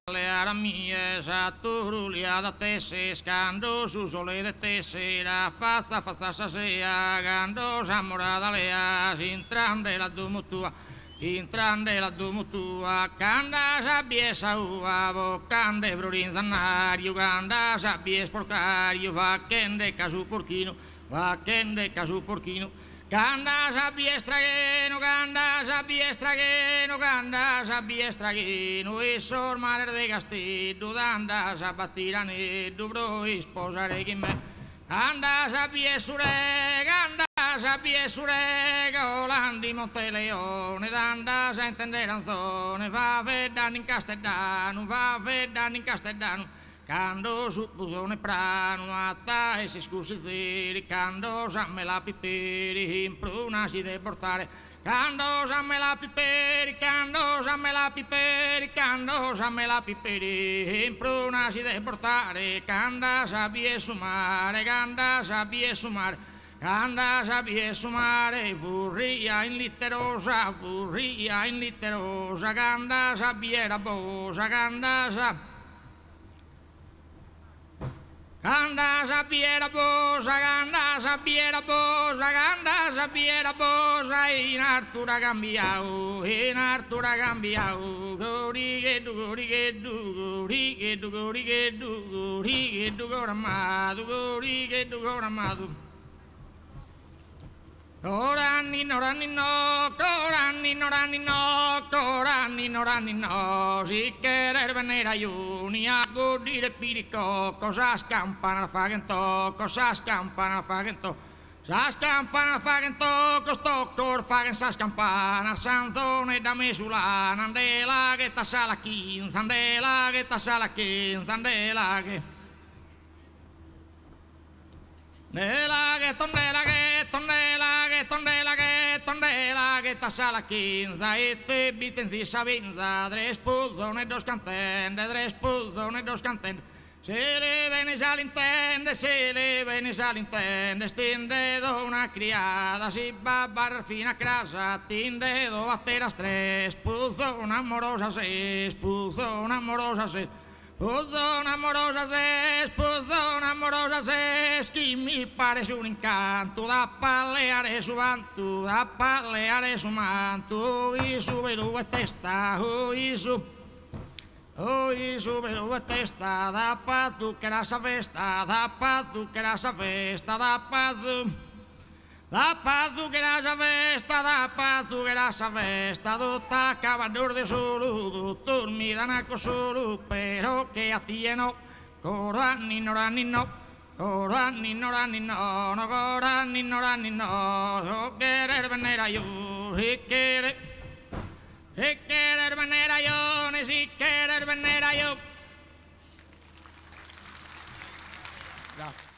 salleara mia, turulia da tesse, scando su sole de tessera, fazza sasea, gando samorada lea, intrande la dumutua, canda sabbie saua, boccande brurin zannario, canda sabbie sporcario, vaccende casu porchino, canda sabbie stragheno, e sormare de castido, danda sabattirane, dubro sposare chi me, canda sabbie surega, Olandi Monteleone, danda sa intendere anzone, va vedano in Castellano, cando su pusone prano, matta e si scusi ziri, cando samme la piperi, in pruna si de portare, cando samme la piperi, in pruna si de portare, canda sabbie sumare, canda sabbie sumare, furria in litterosa, canda sabbiera bosa, canda sabbiera bosa, in Artura cambiau, gorigedu, goramadu. Corani no, si querer venir a Junia, godire pirico, cosas campanas fagento, sas campanas fagento, costocor fagen sas campanas, sanzone da mesulana, andela che tasala quinza, andela che tondela che tasala quinza, e te bitenzi savinza, tres puzzone dos cantende, se le vene s'alintende, stinde do una criada, si babbar fino a casa, tinde do battera stress, puzzo un'amorosa ses, che mi pare un incanto da palleare su manto, su velu e testa, su velu e testa, da pazzu che la sa festa, da pazzu che la sa festa, tutta cavador de solo, dormida naco solo, pero que atieno, corani no, querer venir a yo, querer venir a yo, ni si querer venir a yo. Gracias.